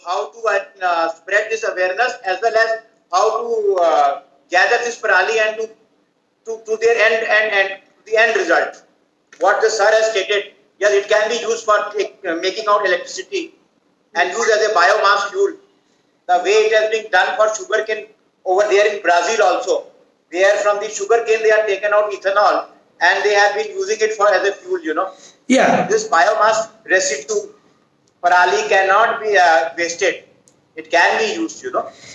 how to spread this awareness, as well as how to gather this parali and to their end the end result. What the sir has stated, yes, it can be used for making out electricity and used as a biomass fuel. The way it has been done for sugarcane over there in Brazil also, where from the sugarcane they have taken out ethanol and they have been using it for as a fuel, Yeah. This biomass residue parali cannot be wasted. It can be used,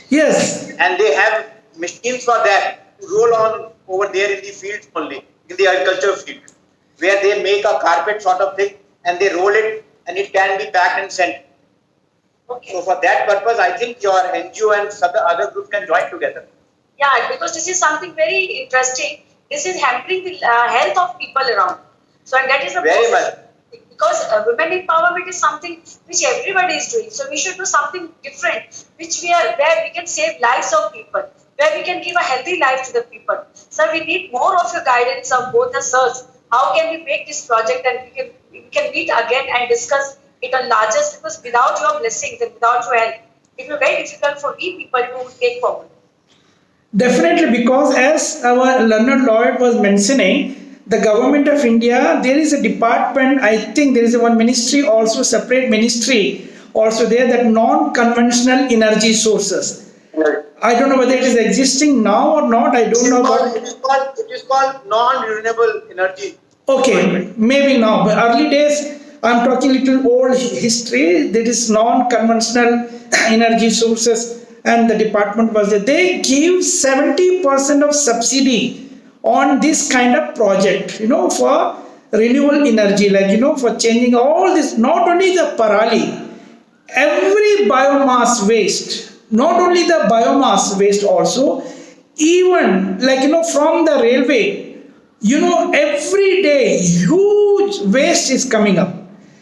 Yes. And they have machines for that to roll on over there in the fields only, in the agriculture field, where they make a carpet sort of thing and they roll it and it can be packed and sent. Okay. So for that purpose, I think your NGO and other groups can join together. Yeah, because this is something very interesting. This is hampering the health of people around. So, and that is the very much. Because women empowerment is something which everybody is doing. So we should do something different, where we can save lives of people, where we can give a healthy life to the people. So we need more of your guidance of both the sirs. How can we make this project, and we can meet again and discuss it on largest, because without your blessings and without your help, it will be very difficult for we people to take forward. Definitely, because as our learned Lloyd was mentioning, the government of India, there is a department, I think there is one ministry, also separate ministry, also there, that non-conventional energy sources. Right. I don't know whether it is existing now or not, I don't know. It is called non-renewable energy. Okay, maybe now, but early days, I'm talking little old history, that is non-conventional energy sources, and the department was there. They give 70% of subsidy on this kind of project, for renewable energy, like, for changing all this, not only the parali, every biomass waste, not only the biomass waste also, even like, from the railway, every day huge waste is coming up.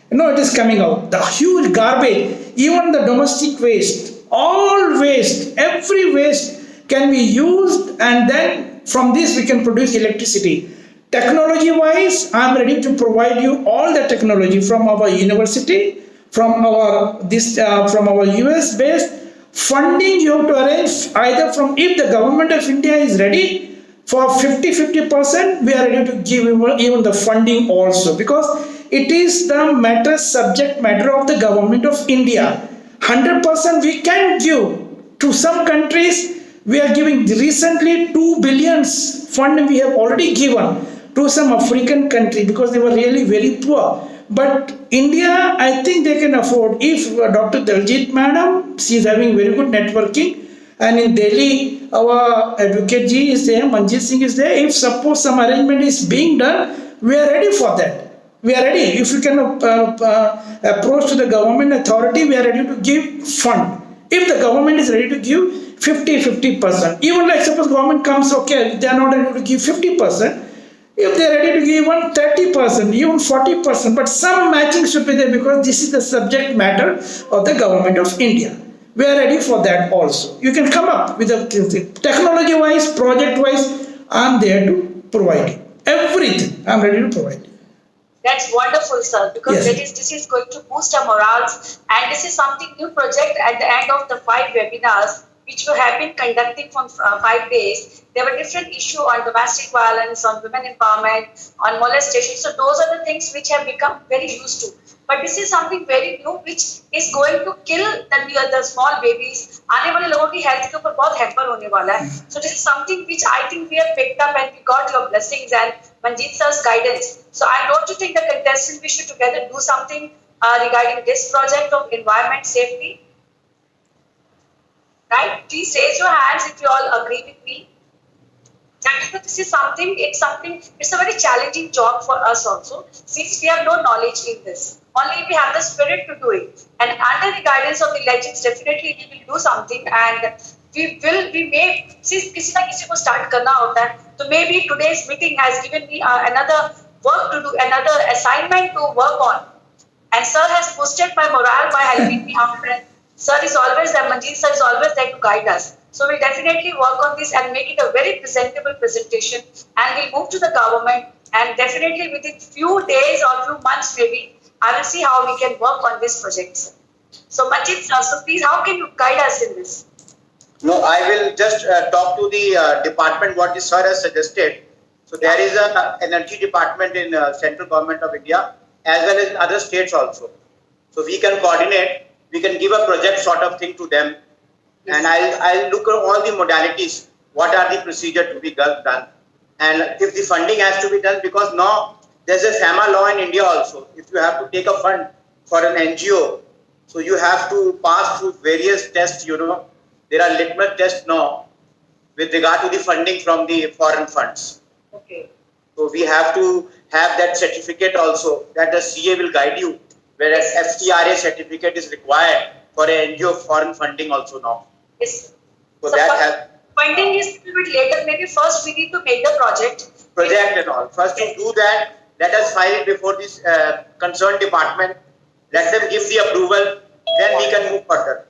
It is coming out. The huge garbage, even the domestic waste, all waste, every waste can be used, and then from this we can produce electricity. Technology wise, I am ready to provide you all the technology from our university, from our US based funding. You have to arrange either from, if the government of India is ready for 50%, we are ready to give even the funding also, because it is the subject matter of the government of India. 100% we can give to some countries. We are giving recently 2 billions fund we have already given to some African country because they were really very poor. But India, I think they can afford. If Dr. Daljit madam, she is having very good networking, and in Delhi, our advocate ji is there, Manjit Singh is there. If suppose some arrangement is being done, we are ready for that. We are ready. If we can approach to the government authority, we are ready to give fund. If the government is ready to give 50%, even like suppose government comes, okay, they are not ready to give 50%. If they are ready to give even 30%, even 40%, but some matching should be there, because this is the subject matter of the government of India. We are ready for that also. You can come up with a technology-wise, project-wise. I am there to provide you everything. I am ready to provide you. That's wonderful, sir, because this is going to boost our morals, and this is something new project at the end of the 5 webinars which we have been conducting from 5 days. There were different issues on domestic violence, on women empowerment, on molestation. So those are the things which have become very used to. But this is something very new which is going to kill the small babies. आने वाले लोगों की health के ऊपर बहुत hamper होने वाला है. So this is something which I think we have picked up, and we got your blessings and Manjit sir's guidance. So I don't you think the contestants, we should together do something regarding this project of environment safety? Right? Please raise your hands if you all agree with me. This is something, it's a very challenging job for us also, since we have no knowledge in this. Only we have the spirit to do it. And under the guidance of the legends, definitely we will do something, and we may, since किसी ना किसी को start करना होता है, so maybe today's meeting has given me another work to do, another assignment to work on. And sir has boosted my morale by helping me out. Sir is always there, Manjit sir is always there to guide us. So we'll definitely work on this and make it a very presentable presentation, and we'll move to the government, and definitely within few days or few months maybe, I will see how we can work on this project. So, Manjit, sir, so please, how can you guide us in this? No, I will just talk to the department what the sir has suggested. So there is a energy department in central government of India as well as in other states also. So we can coordinate, we can give a project sort of thing to them, and I'll look at all the modalities. What are the procedure to be done, and if the funding has to be done, because now there's a FAMA law in India also. If you have to take a fund for an NGO, so you have to pass through various tests. There are litmus tests now with regard to the funding from the foreign funds. Okay. So we have to have that certificate also that the CA will guide you, whereas FCRA certificate is required for an NGO foreign funding also now. Yes. So that funding is a little bit later. Maybe first we need to make the project. And all. First to do that, let us file it before this concerned department. Let them give the approval, then we can move further.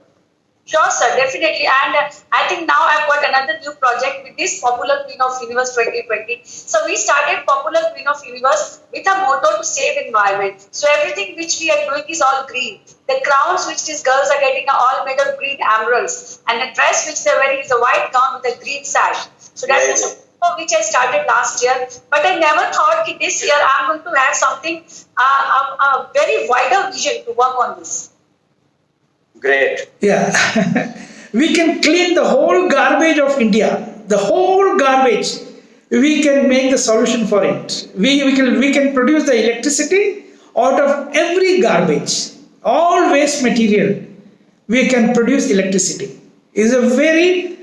Sure, sir, definitely. And I think now I've got another new project with this Popular Queen of Universe 2020. So we started Popular Queen of Universe with a motto to save environment. So everything which we are doing is all green. The crowns which these girls are getting are all made of green emeralds. And the dress which they're wearing is a white gown with a green sash. So that's the motto which I started last year. But I never thought that this year I'm going to have something, a very wider vision to work on this. Great. Yeah. We can clean the whole garbage of India. The whole garbage. We can make the solution for it. We can produce the electricity out of every garbage. All waste material. We can produce electricity. It's a very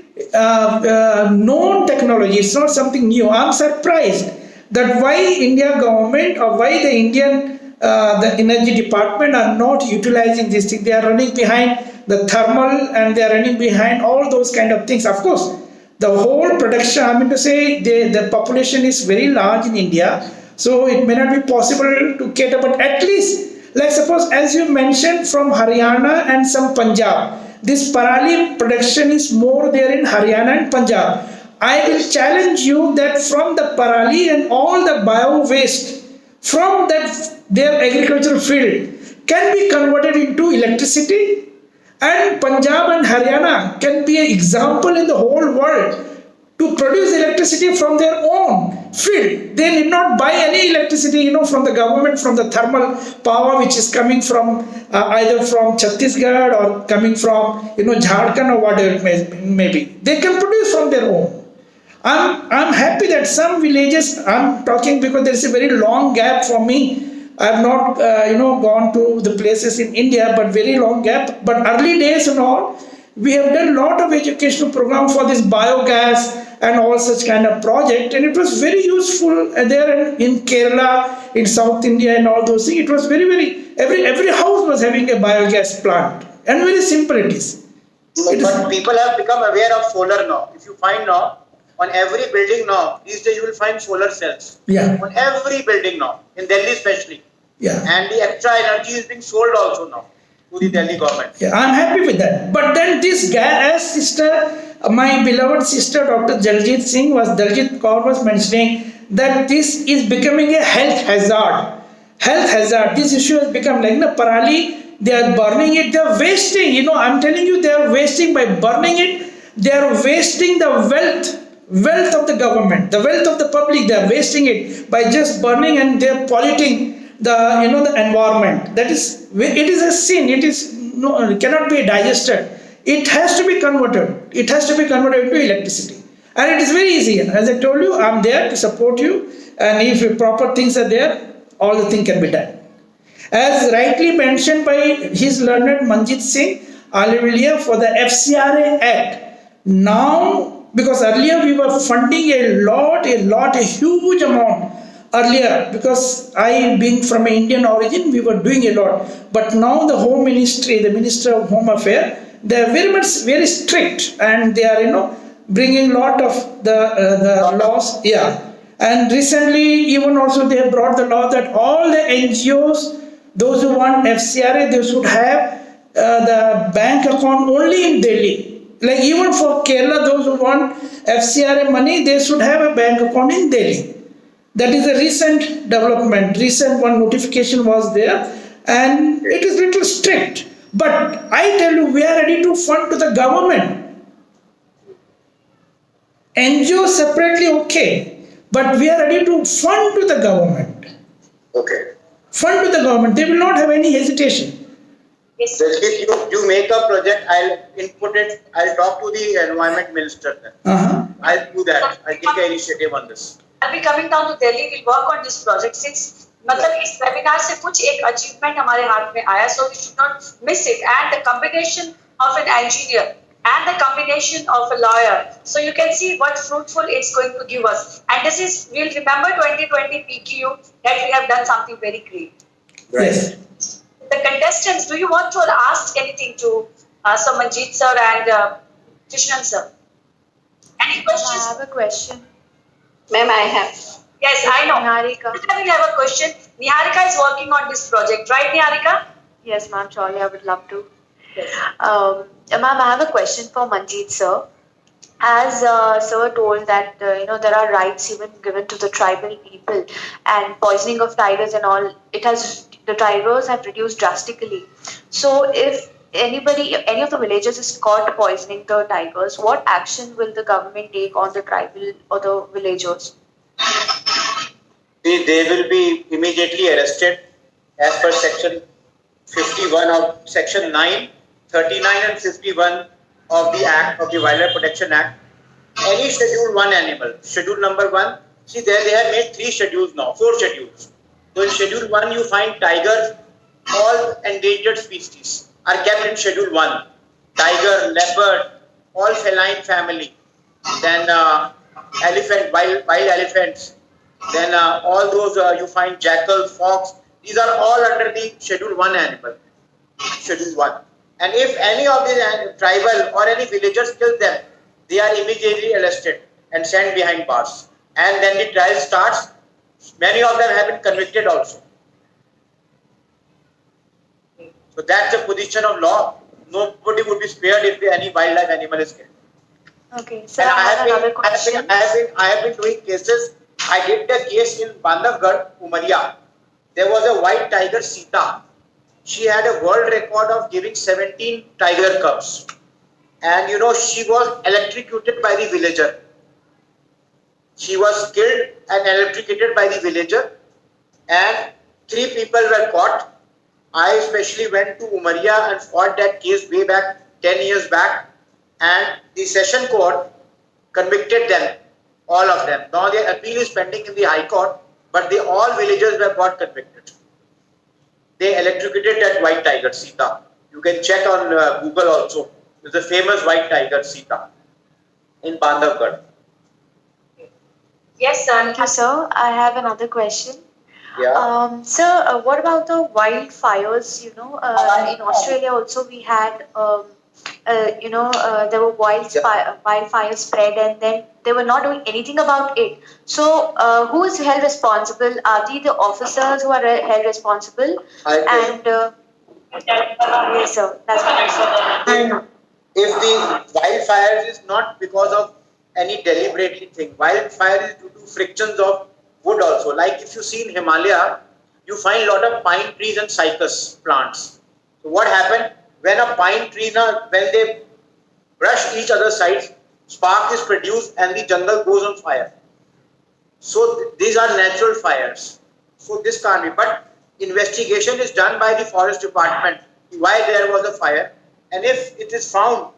known technology. It's not something new. I'm surprised that why India government or why the Indian the energy department are not utilizing this thing. They are running behind the thermal and they are running behind all those kind of things. Of course, the whole production, I mean to say, the population is very large in India, so it may not be possible to cater, but at least, like suppose as you mentioned from Haryana and some Punjab, this parali production is more there in Haryana and Punjab. I will challenge you that from the parali and all the bio waste from that their agricultural field can be converted into electricity, and Punjab and Haryana can be an example in the whole world to produce electricity from their own field. They need not buy any electricity, from the government, from the thermal power which is coming from either from Chhattisgarh or coming from Jharkhand or whatever it may be. They can produce from their own. I'm happy that some villages, I'm talking because there is a very long gap for me. I have not gone to the places in India, but very long gap. But early days and all, we have done a lot of educational program for this biogas and all such kind of project, and it was very useful there in Kerala, in South India, and all those things. It was very every house was having a biogas plant, and very simple it is. But people have become aware of solar now. If you find now, on every building now, these days you will find solar cells. Yeah. On every building now, in Delhi especially. Yeah. And the extra energy is being sold also now to the Delhi government. Yeah, I'm happy with that. But then this guy, as sister, my beloved sister, Dr. Daljit Kaur was mentioning that this is becoming a health hazard. Health hazard. This issue has become like parali. They are burning it. They are wasting. I'm telling you, they are wasting by burning it. They are wasting the wealth of the government, the wealth of the public. They are wasting it by just burning, and they are polluting the environment. It is a sin. It cannot be digested. It has to be converted. It has to be converted into electricity, and it is very easy. As I told you, I'm there to support you, and if proper things are there, all the thing can be done. As rightly mentioned by His Learned Manjit Singh Ahluwalia for the FCRA Act. Now, because earlier we were funding a huge amount earlier, because I being from an Indian origin, we were doing a lot. But now the Home Ministry, the Minister of Home Affairs, they are very strict, and they are bringing a lot of the laws. Yeah, and recently even also they have brought the law that all the NGOs, those who want FCRA, they should have the bank account only in Delhi. Like even for Kerala, those who want FCRA money, they should have a bank account in Delhi. That is a recent development. Recent one notification was there, and it is little strict. But I tell you, we are ready to fund to the government. NGO separately, okay, but we are ready to fund to the government. Okay. Fund to the government. They will not have any hesitation. Yes. If you make a project, I'll input it. I'll talk to the environment minister then. I'll do that. I'll take an initiative on this. I'll be coming down to Delhi. We'll work on this project since मतलब इस webinar से कुछ एक achievement हमारे हाथ में आया, so we should not miss it. And the combination of an engineer and the combination of a lawyer, so you can see what fruitful it's going to give us. And this is, we'll remember 2020 PQ that we have done something very great. Yes. The contestants, do you want to ask anything to Sir Manjeet sir and Krishnan sir? Any I questions? have a question. Ma'am, I have. Yes, I know. Niharika. We have a question. Niharika is working on this project, right, Niharika? Yes, ma'am, surely I would love to. Yes. Ma'am, I have a question for Manjeet sir. As sir told that there are rights even given to the tribal people, and poisoning of tigers and all, the tigers have reduced drastically. So if any of the villagers is caught poisoning the tigers, what action will the government take on the tribal or the villagers? They will be immediately arrested as per section 51 of section 9, 39 and 51 of the Act of the Wildlife Protection Act. Any schedule 1 animal, schedule number 1, see there they have made 3 schedules now, 4 schedules. So in schedule 1 you find tigers, all endangered species are kept in schedule 1. Tiger, leopard, all feline family. Then elephant, wild elephants. Then all those you find jackal, fox. These are all under the schedule 1 animal. Schedule 1. And if any of the tribal or any villagers kill them, they are immediately arrested and sent behind bars. And then the trial starts. Many of them have been convicted also. So that's the position of law. Nobody would be spared if any wildlife animal is killed. Okay, sir, And I have another question. I have been doing cases. I did the case in Bandhavgarh, Umaria. There was a white tiger, Sita. She had a world record of giving 17 tiger cubs. And she was electrocuted by the villager. She was killed and electrocuted by the villager. And 3 people were caught. I especially went to Umaria and fought that case way back 10 years back. And the session court convicted them, all of them. Now their appeal is pending in the High Court, but all villagers were got convicted. They electrocuted that white tiger, Sita. You can check on Google also. There's a famous white tiger, Sita, in Bandhavgarh. Yes, sir. Thank you, sir. I have another question. Yeah. Sir, what about the wildfires? In Australia also we had, there were wildfires spread, and then they were not doing anything about it. So, who is held responsible? Are the officers who are held responsible? Yes, sir. That's what I said. If the wildfires is not because of any deliberately thing, wildfire is due to frictions of wood also. Like if you see in Himalaya, you find a lot of pine trees and cypress plants. So what happened? When a pine tree, when they brush each other's sides, spark is produced and the jungle goes on fire. So these are natural fires. So this can't be. But investigation is done by the forest department why there was a fire. And if it is found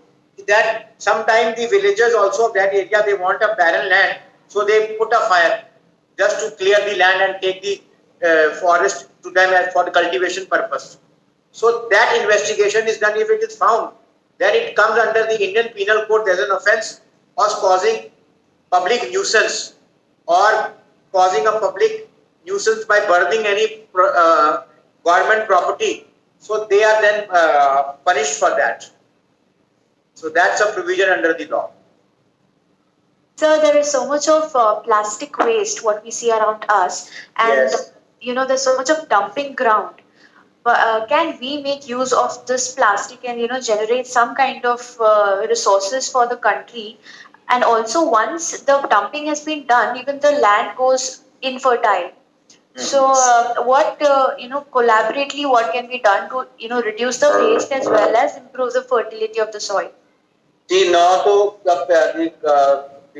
that sometime the villagers also of that area, they want a barren land, so they put a fire just to clear the land and take the forest to them as for the cultivation purpose. So that investigation is done. If it is found, then it comes under the Indian Penal Code as an offence of causing public nuisance or causing a public nuisance by burning any government property. So they are then punished for that. So that's a provision under the law. Sir, there is so much of plastic waste, what we see around us, and Yes. there's so much of dumping ground. But can we make use of this plastic and generate some kind of resources for the country? And also, once the dumping has been done, even the land goes infertile. So, what collaboratively, what can be done to reduce the waste as well as improve the fertility of the soil? See, now so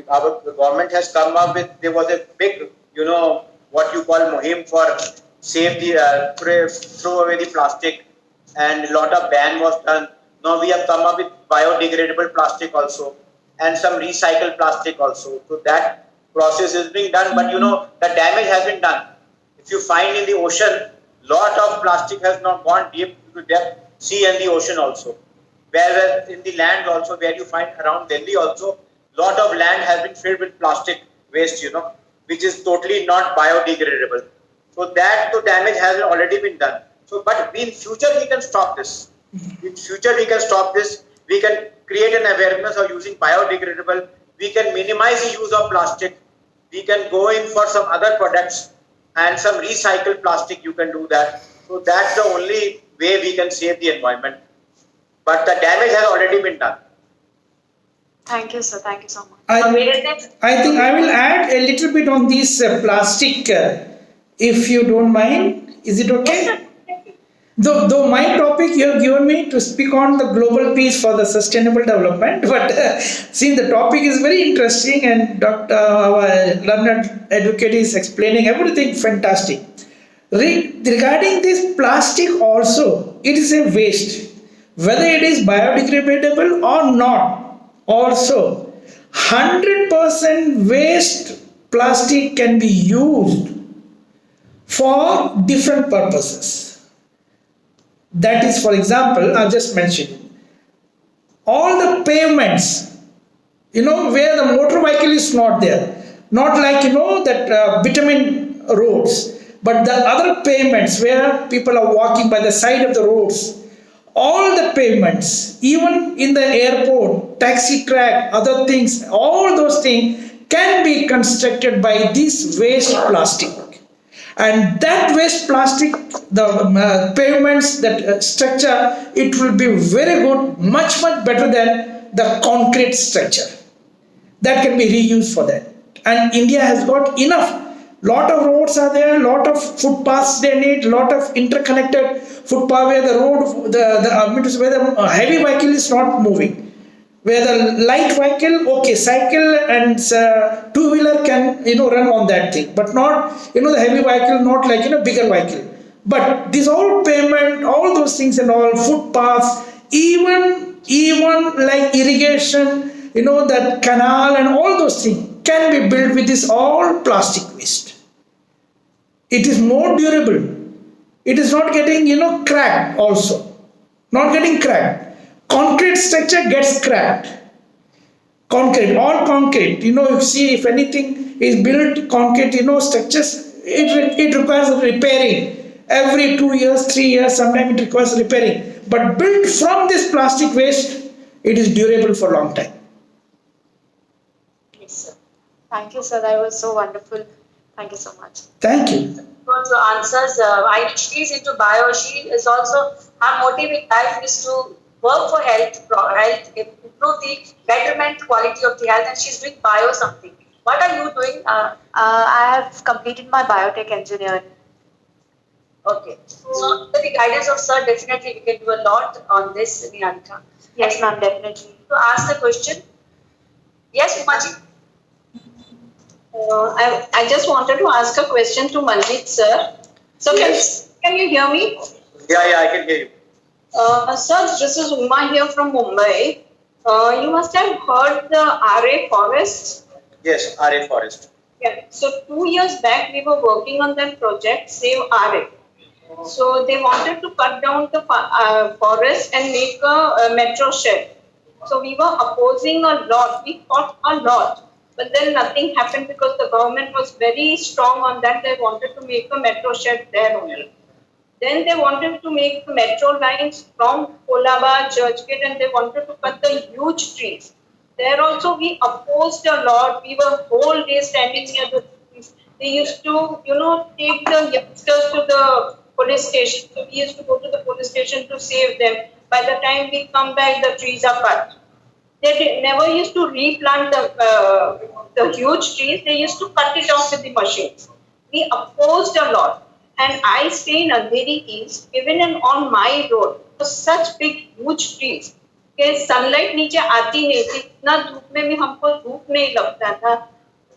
our government has come up with, there was a big, what you call Mohim for save the, throw away the plastic, and a lot of ban was done. Now we have come up with biodegradable plastic also, and some recycled plastic also. So that process is being done, but the damage has been done. If you find in the ocean, lot of plastic has not gone deep to depth, sea and the ocean also. Whereas in the land also, where you find around Delhi also, lot of land has been filled with plastic waste, which is totally not biodegradable. So that the damage has already been done. So, but in future we can stop this. In future we can stop this. We can create an awareness of using biodegradable. We can minimize the use of plastic. We can go in for some other products and some recycled plastic. You can do that. So that's the only way we can save the environment. But the damage has already been done. Thank you, sir. Thank you so much. I think I will add a little bit on this plastic, if you don't mind. Is it okay? Though my topic you have given me to speak on the global peace for the sustainable development, but see, the topic is very interesting, and Dr. Our learned advocate is explaining everything fantastic. Regarding this plastic also, it is a waste, whether it is biodegradable or not. Also, 100% waste plastic can be used for different purposes. That is, for example, I just mentioned all the pavements, where the motor vehicle is not there, not like that bitumen roads, but the other pavements where people are walking by the side of the roads. All the pavements, even in the airport, taxi track, other things, all those things can be constructed by this waste plastic. And that waste plastic, the pavements, that structure, it will be very good, much better than the concrete structure. That can be reused for that. And India has got enough. Lot of roads are there, lot of footpaths they need, lot of interconnected footpath where the road, where the heavy vehicle is not moving. Where the light vehicle, okay, cycle and two-wheeler can run on that thing, but not the heavy vehicle, not like bigger vehicle. But this all pavement, all those things and all footpaths, even like irrigation, that canal and all those things can be built with this all plastic waste. It is more durable. It is not getting cracked also, not getting cracked. Concrete structure gets cracked. All concrete, you see, if anything is built, concrete, structures, it requires repairing. Every 2 years, 3 years, sometimes it requires repairing. But built from this plastic waste, it is durable for a long time. Yes, sir. Thank you, sir. That was so wonderful. Thank you so much. Thank you. To answers, I know she is into bio. She is also, her motive in life is to work for health, improve the betterment quality of the health, and she's doing bio something. What are you doing? I have completed my biotech engineering. Okay. So, with the guidance of sir, definitely we can do a lot on this, Niharika. Yes, ma'am, definitely. To ask the question. Yes, Umaji? I just wanted to ask a question to Manjeet sir. So Yes. can you hear me? Yeah, I can hear you. Sir, this is Uma here from Mumbai. You must have heard the RA Forest. Yes, RA Forest. Yeah. So 2 years back, we were working on that project, Save RA. So they wanted to cut down the forest and make a metro shed. So we were opposing a lot. We fought a lot. But then nothing happened because the government was very strong on that. They wanted to make a metro shed there only. Then they wanted to make the metro lines from Kolaba, Churchgate, and they wanted to cut the huge trees. There also we opposed a lot. We were whole day standing near the trees. They used to, take the youngsters to the police station. So we used to go to the police station to save them. By the time we come back, the trees are cut. They never used to replant the huge trees. They used to cut it off with the machines. we opposed a lot. And I stay in Andheri East, even on my road, such big, huge trees. कि sunlight नीचे आती नहीं थी, इतना धूप में भी हमको धूप नहीं लगता था.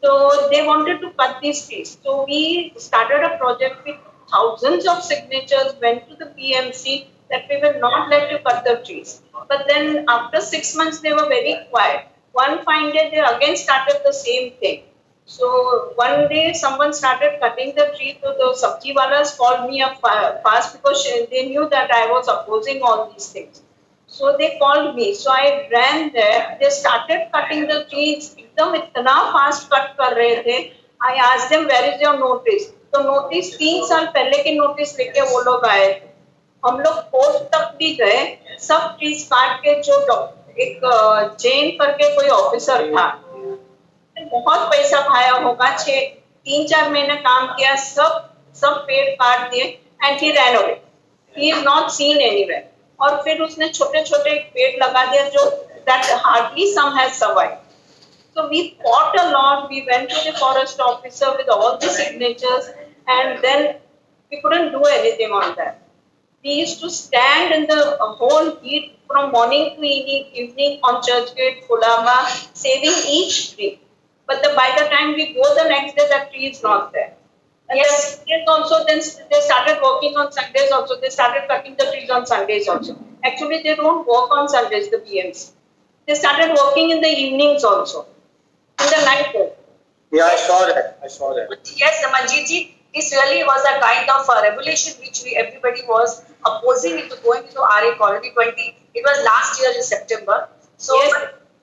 So they wanted to cut these trees. So we started a project with thousands of signatures, went to the PMC that we will not let you cut the trees. But then after 6 months they were very quiet. One fine day they again started the same thing. So one day someone started cutting the tree, so the sabji walas called me up fast because they knew that I was opposing all these things. So they called me. So I ran there. They started cutting the trees. एकदम इतना fast cut कर रहे थे. I asked them, where is your notice? तो notice 3 साल पहले की notice लेके वो लोग आए थे. हम लोग कोर्ट तक भी गए. सब trees काट के जो एक जैन करके कोई ऑफिसर था, बहुत पैसा खाया होगा, 3-4 महीने काम किया, सब पेड़ काट दिए. And he ran away. He is not seen anywhere. और फिर उसने छोटे छोटे पेड़ लगा दिया जो that hardly some has survived. So we fought a lot. We went to the forest officer with all the signatures, and then we couldn't do anything on that. We used to stand in the whole heat from morning to evening on Churchgate, Kolaba, saving each tree. But by the time we go the next day, that tree is not there. And yes. Also, then they started working on Sundays also. They started cutting the trees on Sundays also. Actually, they don't work on Sundays, the PMs. They started working in the evenings also, in the night. Yeah, I saw that. Yes, Manjeet ji, this really was a kind of a revolution which everybody was opposing into going into RA Colony 20. It was last year in September. So,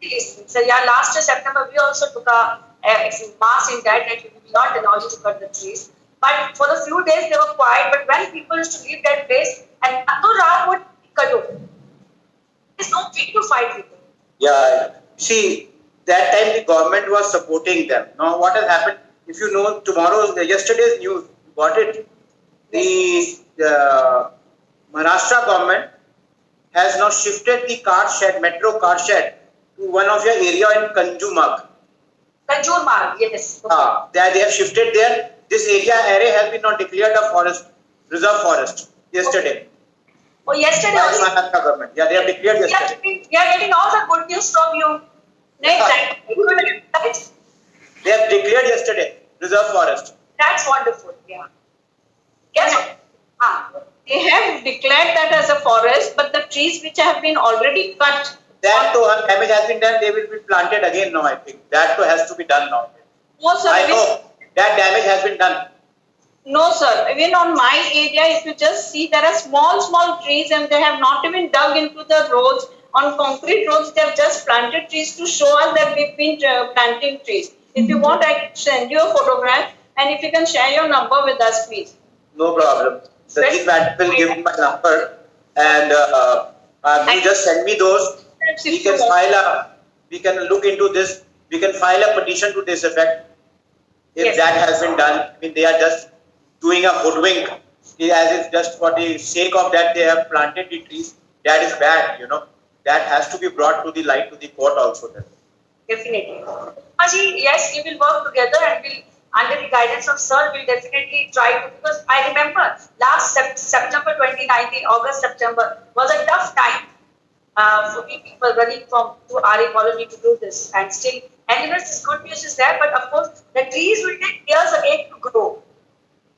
yes. So yeah, last year September we also took a mass in that we will not allow you to cut the trees. But for a few days they were quiet. But when people used to leave that place, and Raat would cut off. There's no way to fight with them. Yeah, see, that time the government was supporting them. Now what has happened? If you know yesterday's news, you got it. The Maharashtra government has now shifted the metro car shed to one of your area in Kanjurmarg. Kanjurmarg, yes. Okay. They have shifted there. This area has been now declared a reserve forest yesterday. Oh, yesterday by the Maharashtra government. Yeah, they have declared yesterday. We are getting all the good news from you. Next time. They have declared yesterday reserve forest. That's wonderful. Yeah. Yes. They have declared that as a forest, but the trees which have been already cut. That damage has been done. They will be planted again now. I think that has to be done now. No, sir. I know that damage has been done. No, sir. Even on my area, if you just see, there are small trees, and they have not even dug into the roads. On concrete roads, they have just planted trees to show us that we've been planting trees. If you want, I can send you a photograph, and if you can share your number with us, please. No problem. Sajid Madam will give me my number, and you just send me those. We can look into this. We can file a petition to this effect. If that has been done, I mean, they are just doing a hoodwink. As if just for the sake of that they have planted the trees. That is bad, That has to be brought to the light to the court also. Then. Definitely. Aji, yes, we will work together and we'll, under the guidance of Sir, we'll definitely try to, because I remember last September 2019, August, September was a tough time for people running to RA Colony to do this. And still, this good news is there, but of course, the trees will take years again to grow.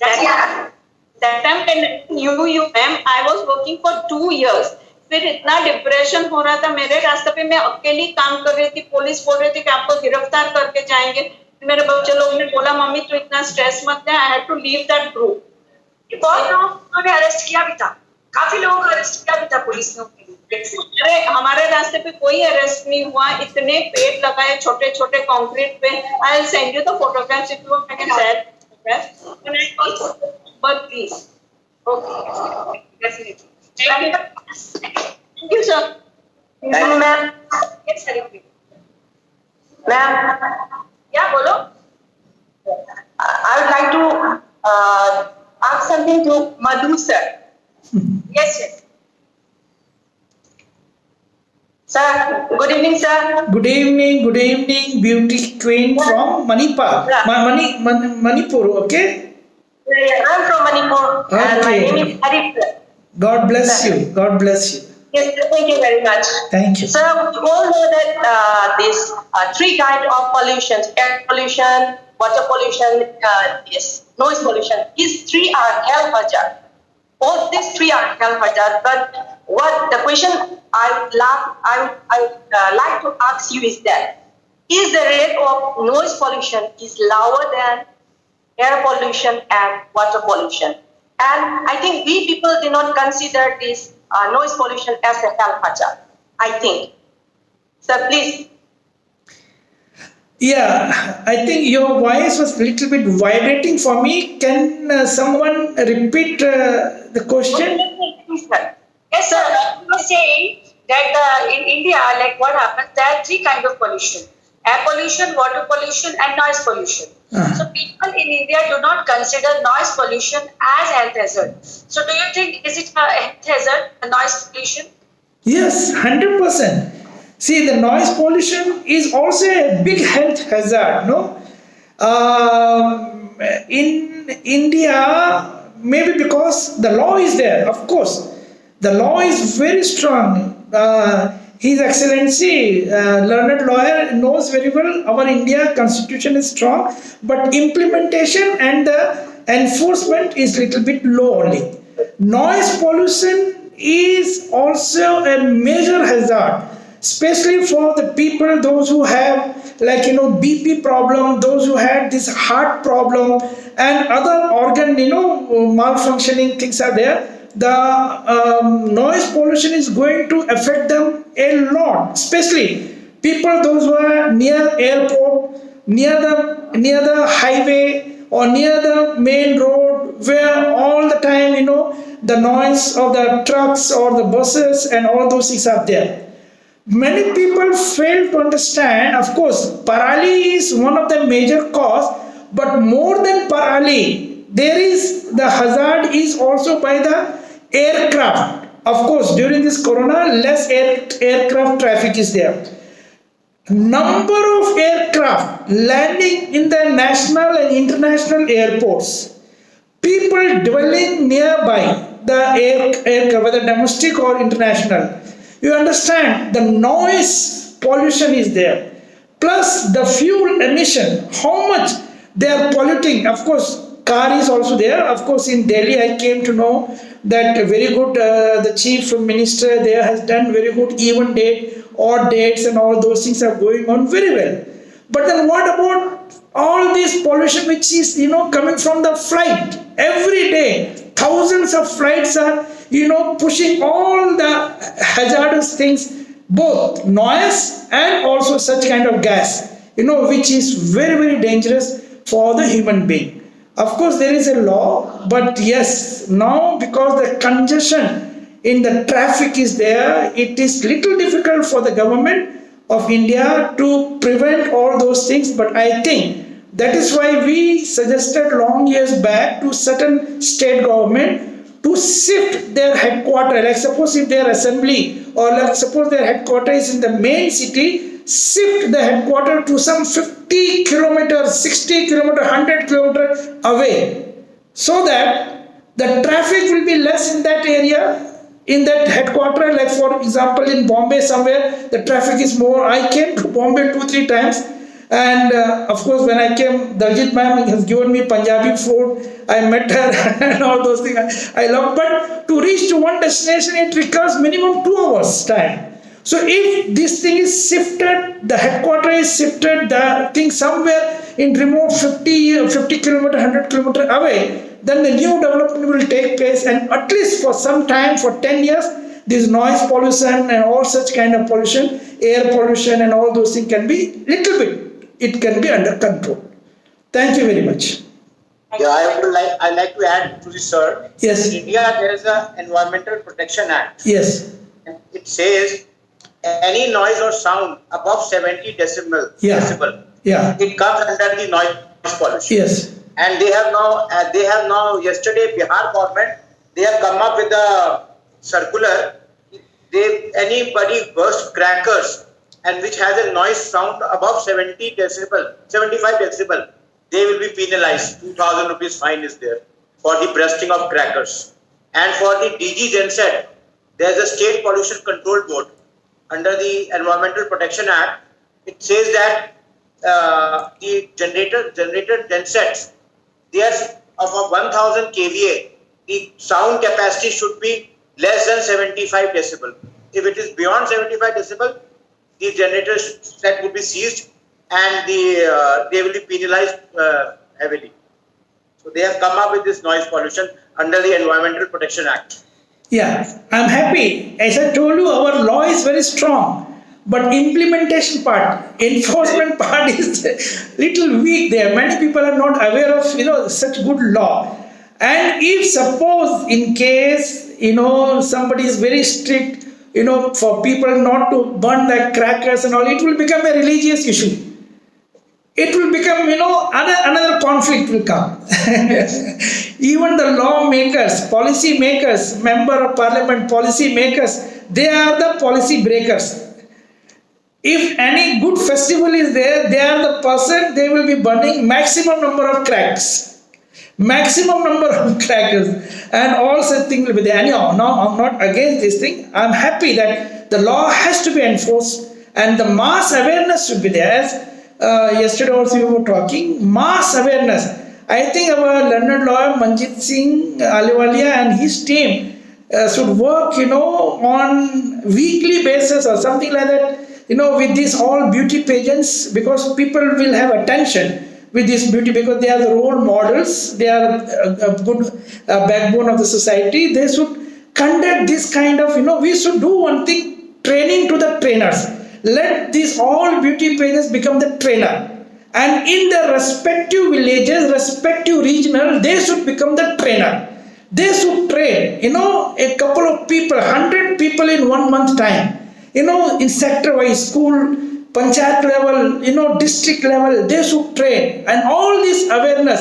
That time when you, ma'am, I was working for 2 years. फिर इतना depression हो रहा था मेरे रास्ते पे, मैं अकेली काम कर रही थी. पुलिस बोल रही थी कि आपको गिरफ्तार करके जाएंगे. मेरे बच्चे लोग ने बोला मम्मी तू इतना स्ट्रेस मत ले. I had to leave that group. बहुत लोगों ने अरेस्ट किया भी था, काफी लोगों को अरेस्ट किया भी था पुलिस ने. अरे हमारे रास्ते पे कोई अरेस्ट नहीं हुआ. इतने पेड़ लगाए छोटे छोटे कंक्रीट पे. I will send you the photographs if you can share. But please. Okay. Definitely. Thank you, sir. Ma'am. Yes, sir. Ma'am. Yeah, bolo. I would like to ask something to Madhu, sir. Yes. Sir, good evening, sir. Good evening, beauty queen from Manipur. Manipur, okay? I'm from Manipur and my Okay. name is Harith. God bless you. God bless you. Yes, thank you very much. Thank you. So you all know that these three kinds of pollutions: air pollution, water pollution, yes, noise pollution. These three are health hazard. All these three are health hazard. But what the question I would like to ask you is that is the rate of noise pollution is lower than air pollution and water pollution? And I think we people do not consider this noise pollution as a health hazard. I think. So please. Yeah, I think your voice was a little bit vibrating for me. Can someone repeat the question? Yes, sir. I was saying that in India, like what happens, there are three kinds of pollution: air pollution, water pollution, and noise pollution. So people in India do not consider noise pollution as health hazard. So do you think is it a health hazard, the noise pollution? Yes, 100%. See, the noise pollution is also a big health hazard, no? In India, maybe because the law is there, of course. The law is very strong. His Excellency, learned lawyer, knows very well our India constitution is strong, but implementation and the enforcement is little bit low only. Noise pollution is also a major hazard, especially for the people, those who have like BP problem, those who had this heart problem and other organ malfunctioning things are there. The noise pollution is going to affect them a lot, especially people those who are near airport, near the highway or near the main road, where all the time the noise of the trucks or the buses and all those things are there. Many people fail to understand, of course, parali is one of the major cause, but more than parali, there is the hazard is also by the aircraft. Of course, during this corona, less aircraft traffic is there. Number of aircraft landing in the national and international airports, people dwelling nearby the aircraft, whether domestic or international, you understand the noise pollution is there, plus the fuel emission, how much they are polluting. Of course, car is also there. Of course, in Delhi, I came to know that very good, the chief minister there has done very good even date, odd dates, and all those things are going on very well. But then what about all this pollution which is coming from the flight? Every day, thousands of flights are pushing all the hazardous things, both noise and also such kind of gas, which is very, very dangerous for the human being. Of course, there is a law, but yes, now because the congestion in the traffic is there, it is little difficult for the government of India to prevent all those things. But I think that is why we suggested long years back to certain state government to shift their headquarters. Like suppose if their assembly or like suppose their headquarters is in the main city, shift the headquarters to some 50 kilometers, 60 kilometers, 100 kilometers away, so that the traffic will be less in that area, in that headquarters. Like for example, in Bombay somewhere, the traffic is more. I came to Bombay 2-3 times. And of course, when I came, Daljit ma'am has given me Punjabi food. I met her and all those things. I love. But to reach to one destination, it requires minimum 2 hours time. So if this thing is shifted, the headquarters is shifted, the thing somewhere in remote 50 kilometer, 100 kilometer away, then the new development will take place, and at least for some time, for 10 years, this noise pollution and all such kind of pollution, air pollution and all those things can be little bit, it can be under control. Thank you very much. Yeah, I like to add to this, sir. Yes. In India, there is an Environmental Protection Act. Yes. It says any noise or sound above 70 decibel, Yeah. it comes under the noise pollution. Yes. And they have now yesterday Bihar government, they have come up with a circular. Anybody burst crackers and which has a noise sound above 70 decibel, 75 decibel, they will be penalized. 2,000 rupees fine is there. for the bursting of crackers. And for the DG genset, there is a State Pollution Control Board under the Environmental Protection Act. It says that the generator gensets, they are of a 1000 kVA. The sound capacity should be less than 75 decibel. If it is beyond 75 decibel, the generator set would be seized and they will be penalized heavily. So they have come up with this noise pollution under the Environmental Protection Act. Yeah, I'm happy. As I told you, our law is very strong, but implementation part, enforcement part is little weak there. Many people are not aware of such good law. And if suppose in case somebody is very strict, for people not to burn like crackers and all, it will become a religious issue. It will become, another conflict will come. Even the lawmakers, policy makers, member of parliament, policy makers, they are the policy breakers. If any good festival is there, they are the person, they will be burning maximum number of cracks. Maximum number of crackers and all such things will be there. Anyhow, now I'm not against this thing. I'm happy that the law has to be enforced and the mass awareness should be there. As yesterday also we were talking, mass awareness. I think our learned lawyer Manjit Singh Ahluwalia and his team should work, on weekly basis or something like that, with these all beauty pageants, because people will have attention with this beauty because they are the role models, they are a good backbone of the society. They should conduct this kind of, we should do one thing, training to the trainers. Let these all beauty pageants become the trainer. And in the respective villages, respective regional, they should become the trainer. They should train, a couple of people, 100 people in 1 month time, in sector-wise, school, panchayat level, district level, they should train. And all this awareness,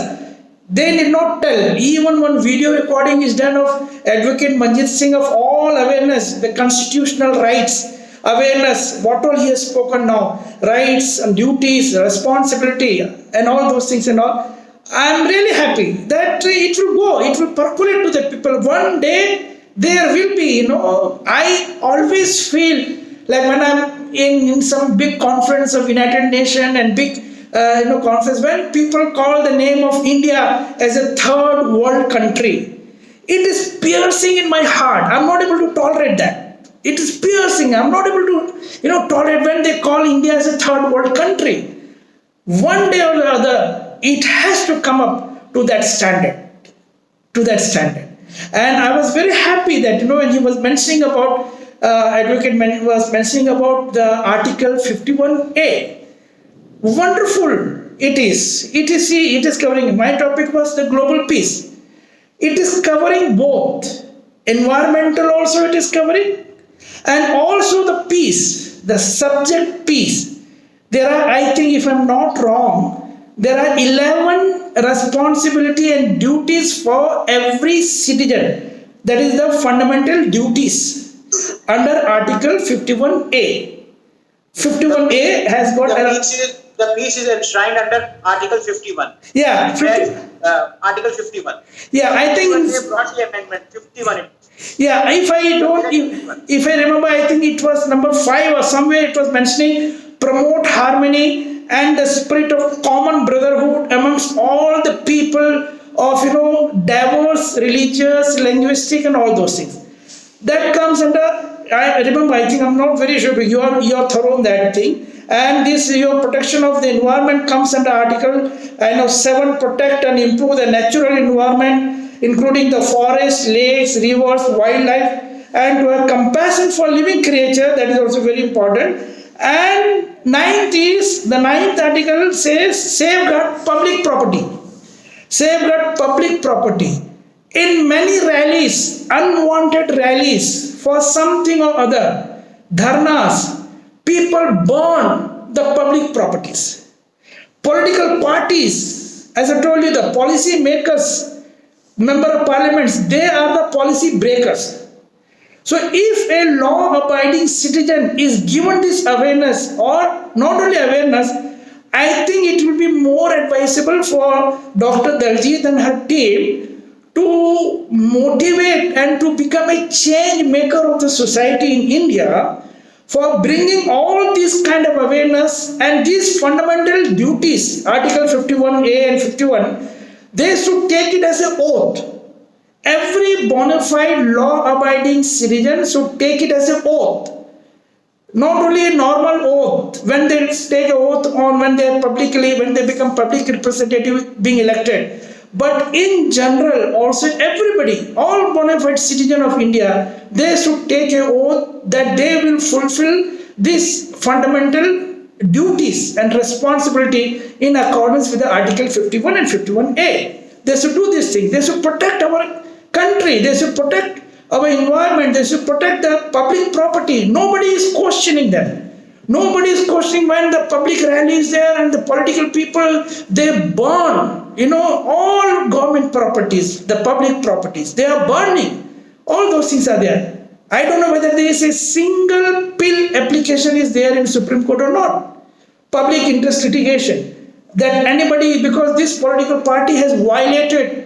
they need not tell. Even one video recording is done of Advocate Manjit Singh of all awareness, the constitutional rights, awareness, what all he has spoken now, rights and duties, responsibility, and all those things and all. I am really happy that it will go, it will percolate to the people. One day there will be, I always feel like when I'm in some big conference of United Nations and big conference, when people call the name of India as a third world country, it is piercing in my heart. I'm not able to tolerate that. It is piercing. I'm not able to, tolerate when they call India as a third world country. One day or the other, it has to come up to that standard. To that standard. And I was very happy that, when he was mentioning about, Advocate was mentioning about the Article 51A. Wonderful it is. It is covering, my topic was the global peace. It is covering both. Environmental also it is covering. And also the peace, the subject peace. There are, I think if I'm not wrong, there are 11 responsibility and duties for every citizen. That is the fundamental duties under Article 51A. 51A has got the peace is enshrined under Article 51. Yeah, Article 51. Yeah, I think they brought the amendment 51. Yeah, if I remember, I think it was number 5 or somewhere it was mentioning promote harmony and the spirit of common brotherhood amongst all the people of diverse religious, linguistic and all those things. That comes under, I remember, I think I'm not very sure, but you are thorough on that thing. And this, your protection of the environment comes under Article 7, protect and improve the natural environment, including the forest, lakes, rivers, wildlife, and to have compassion for living creature, that is also very important. And the ninth article says safeguard public property. Safeguard public property. In many rallies, unwanted rallies for something or other, dharnas, people burn the public properties. Political parties, as I told you, the policy makers, member of parliaments, they are the policy breakers. So if a law-abiding citizen is given this awareness, or not only awareness, I think it will be more advisable for Dr. Daljit and her team to motivate and to become a change maker of the society in India, for bringing all this kind of awareness and these fundamental duties, Article 51A and 51, they should take it as an oath. Every bona fide law-abiding citizen should take it as an oath. Not only a normal oath, when they take an oath on when they become public representative being elected, but in general also everybody, all bona fide citizen of India, they should take an oath that they will fulfill these fundamental duties and responsibility in accordance with the Article 51 and 51A. They should do these things. They should protect our country. They should protect our environment. They should protect the public property. Nobody is questioning them. Nobody is questioning when the public rally is there and the political people, they burn, all government properties, the public properties. They are burning. All those things are there. I don't know whether there is a single pill application is there in Supreme Court or not. Public interest litigation. That anybody, because this political party has violated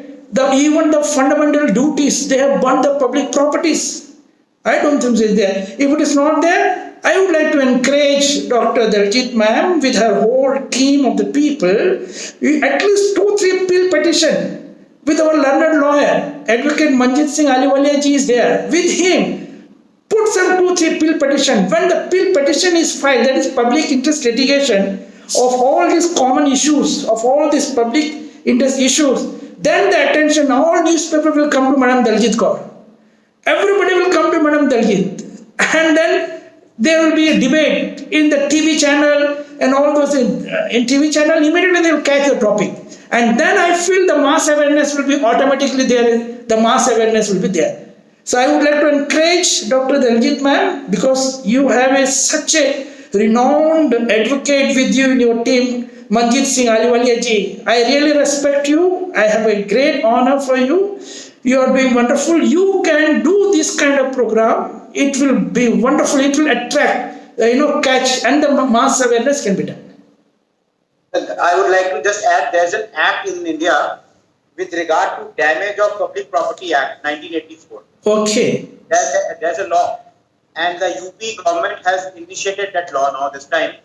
even the fundamental duties, they have burned the public properties. I don't think it's there. If it is not there, I would like to encourage Dr. Daljit ma'am with her whole team of the people, at least 2-3 pill petition with our learned lawyer, Advocate Manjit Singh Ahluwalia ji is there. With him, put some 2-3 pill petition. When the pill petition is filed, that is public interest litigation of all these common issues, of all these public interest issues, then the attention, all newspaper will come to Madam Daljit Kaur. Everybody will come to Madam Daljit. And then there will be a debate in the TV channel and all those in TV channel, immediately they will catch the topic. And then I feel the mass awareness will be automatically there, the mass awareness will be there. So I would like to encourage Dr. Daljit ma'am, because you have such a renowned advocate with you in your team, Manjit Singh Ahluwalia ji. I really respect you. I have a great honor for you. You are doing wonderful. You can do this kind of program. It will be wonderful. It will attract, catch, and the mass awareness can be done. I would like to just add, there's an act in India with regard to Damage of Public Property Act 1984. Okay. There's a law, and the UP government has initiated that law now this time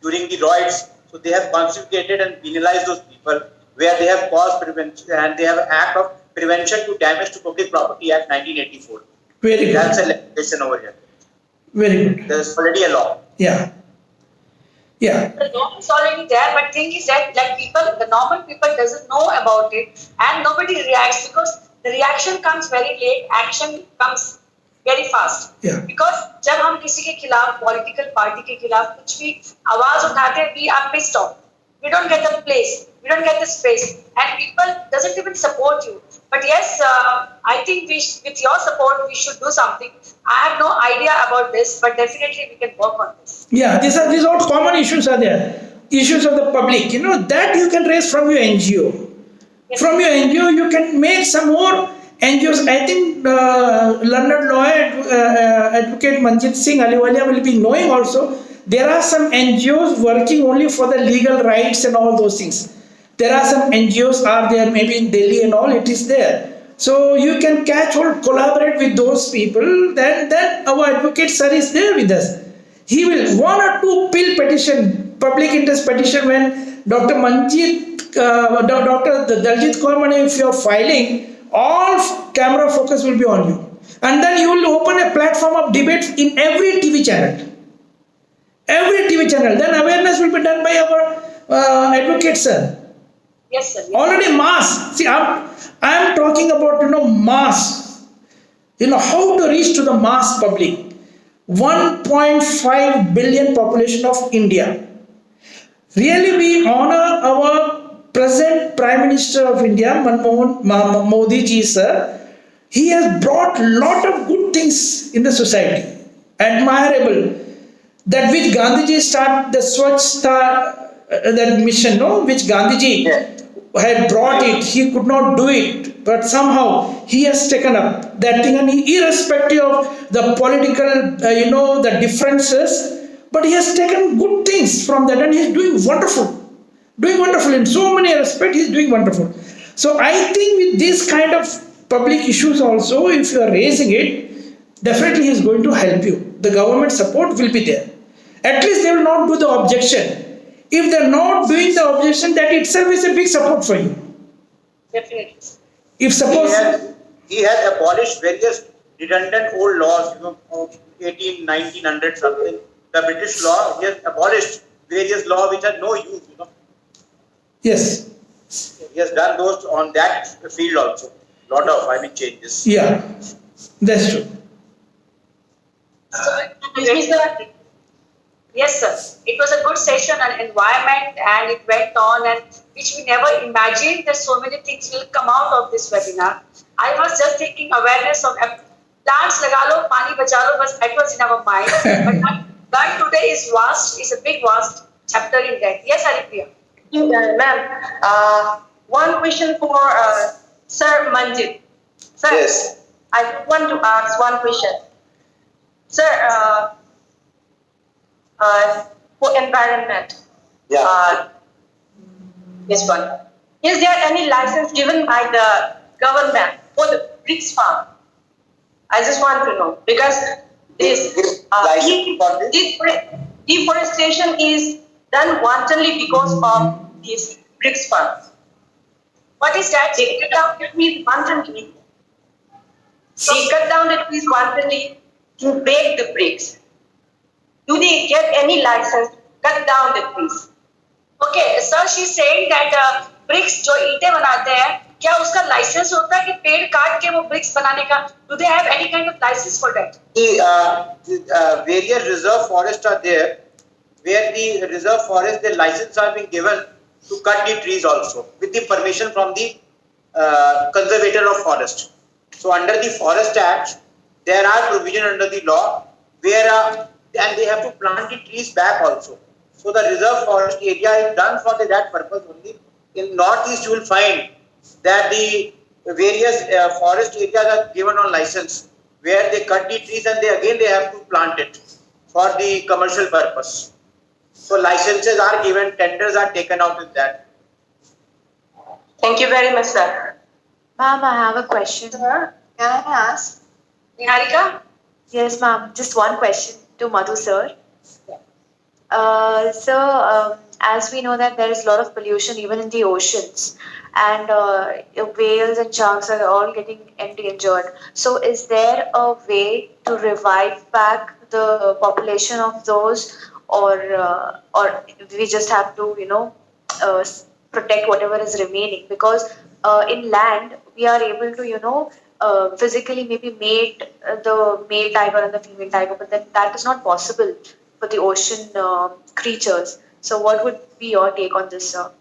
during the riots. So they have constituted and penalized those people where they have caused prevention, and they have an act of Prevention to Damage to Public Property Act 1984. Very good. That's a legislation over here. Very good. There's already a law. Yeah. Yeah. The law is already there, but thing is that the normal people doesn't know about it, and nobody reacts because the reaction comes very late, action comes very fast. Yeah. Because जब हम किसी के खिलाफ political party के खिलाफ कुछ भी आवाज उठाते हैं, we are pissed off. We don't get the place, we don't get the space, and people doesn't even support you. But yes, I think with your support, we should do something. I have no idea about this, but definitely we can work on this. Yeah, these all common issues are there. Issues of the public, that you can raise from your NGO. Yes. From your NGO, you can make some more NGOs. I think learned lawyer, Advocate Manjit Singh Ahluwalia will be knowing also. There are some NGOs working only for the legal rights and all those things. There are some NGOs are there, maybe in Delhi and all, it is there. So you can catch hold, collaborate with those people, then our advocate sir is there with us. He will 1 or 2 pill petition, public interest petition, when Dr. Manjit, Dr. Daljit Kaur, if you are filing, all camera focus will be on you. And then you will open a platform of debate in every TV channel. Every TV channel. Then awareness will be done by our advocate sir. Yes, sir. Yes. Already mass. See, I am talking about mass. How to reach to the mass public. 1.5 billion population of India. Really, we honor our present Prime Minister of India, Manmohan Modi ji sir. He has brought lot of good things in the society. Admirable. That which Gandhiji started, the Swachhta, that mission, which Gandhiji had brought it, he could not do it, but somehow he has taken up that thing, and irrespective of the political, the differences, but he has taken good things from that, and he is doing wonderful in so many respects. He is doing wonderful. So I think with this kind of public issues also, if you are raising it, definitely he is going to help you. The government support will be there. At least they will not do the objection. If they are not doing the objection, that itself is a big support for you. Definitely. If suppose He has abolished various redundant old laws, of 1900 something. The British law, he has abolished various laws which are no use. yes, He has done those on that field also. Lot of, changes. yeah, that's true. Yes, sir. It was a good session on environment and it went on and which we never imagined that so many things will come out of this webinar. I was just thinking awareness of plants laga lo, pani bacha lo, but that was in our mind. But today is vast, is a big vast chapter in that. Yes, Haripriya. Ma'am, one question for Sir Manjit. Sir, Yes. I want to ask one question. Sir, for environment, this one. Is there any license given by the government for the bricks farm? I just want to know because this deforestation is done wantonly because of these bricks farms. What is that? They cut down the trees wantonly. They cut down the trees wantonly to break the bricks. Do they get any license to cut down the trees? Okay, sir, she's saying that bricks जो ईंटें बनाते हैं, क्या उसका licence होता है कि पेड़ काट के वो bricks बनाने का? Do they have any kind of license for that? The various reserve forests are there, where the reserve forest, the license are being given to cut the trees also, with the permission from the conservator of forest. So under the Forest Act, there are provision under the law where and they have to plant the trees back also. So the reserve forest area is done for that purpose only. In northeast, you will find that the various forest areas are given on license, where they cut the trees and they have to plant it for the commercial purpose. So licenses are given, tenders are taken out in that. Thank you very much, sir. Ma'am, I have a question. Sir, can I ask? Niharika? Yes, ma'am. Just one question to Madhu, sir. As we know that there is a lot of pollution even in the oceans, and whales and sharks are all getting endangered. So, is there a way to revive back the population of those, or we just have to, protect whatever is remaining? Because in land we are able to, physically maybe mate the male tiger and the female tiger, but then that is not possible for the ocean creatures. So what would be your take on this, sir?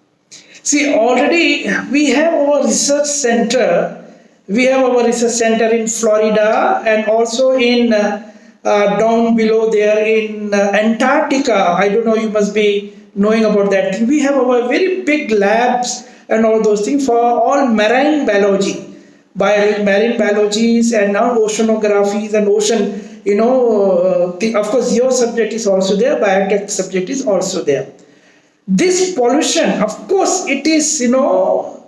See, already we have our research center. We have our research center in Florida and also in down below there in Antarctica. I don't know, you must be knowing about that. We have our very big labs and all those things for all marine biology. Marine biologies and now oceanographies and ocean, of course your subject is also there, biotech subject is also there. This pollution, of course, it is,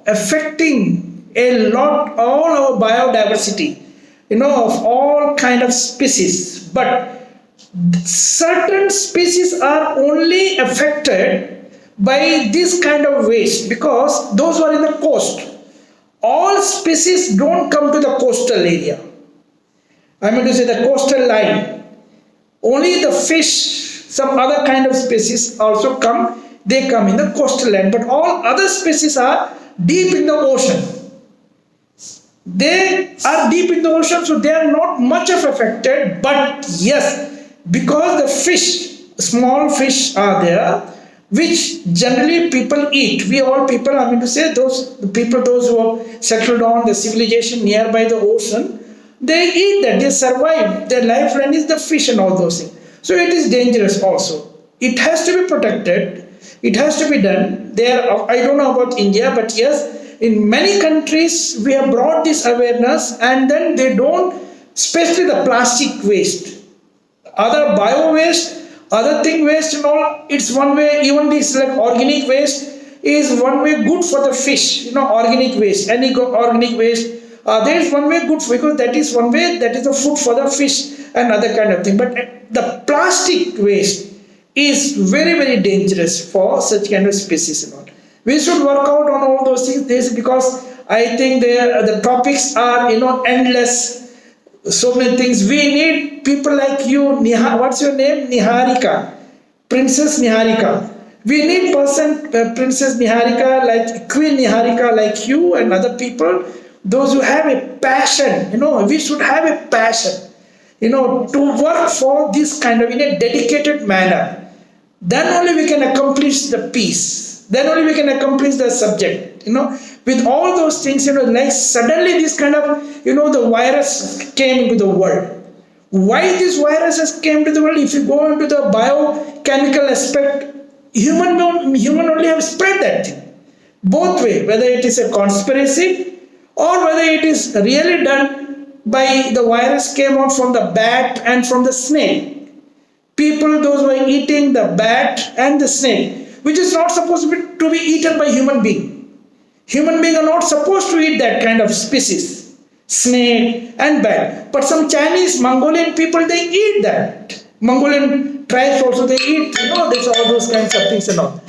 affecting a lot, all our biodiversity, of all kind of species. But certain species are only affected by this kind of waste because those who are in the coast. All species don't come to the coastal area. I mean to say the coastal line. Only the fish, some other kind of species also come. They come in the coastal land. But all other species are deep in the ocean. They are deep in the ocean, so they are not much of affected. But yes, because the fish, small fish are there, which generally people eat. We all people, I mean to say, those who have settled on the civilization nearby the ocean, they eat that, they survive. Their lifeline is the fish and all those things. So it is dangerous also. It has to be protected. It has to be done. I don't know about India, but yes, in many countries we have brought this awareness, and then they don't, especially the plastic waste, other bio waste, other thing waste and all, it's one way. Even this like organic waste is one way good for the fish, organic waste, any organic waste there is one way good because that is one way, that is the food for the fish and other kind of thing. But the plastic waste is very, very dangerous for such kind of species and all. We should work out on all those things. This because I think the topics are endless. So many things. We need people like you, what's your name? Niharika, Princess Niharika. We need Princess Niharika, like Queen Niharika, like you and other people. Those who have a passion, we should have a passion, to work for this kind of in a dedicated manner. Then only we can accomplish the peace. Then only we can accomplish the subject. With all those things, like suddenly this kind of, the virus came into the world. Why this virus has came to the world? If you go into the biochemical aspect, human only have spread that thing. Both way, whether it is a conspiracy or whether it is really done by the virus came out from the bat and from the snake. People, those who are eating the bat and the snake, which is not supposed to be eaten by human being. Human beings are not supposed to eat that kind of species, snake and bat. But some Chinese, Mongolian people, they eat that. Mongolian tribes also, they eat, there's all those kinds of things and all.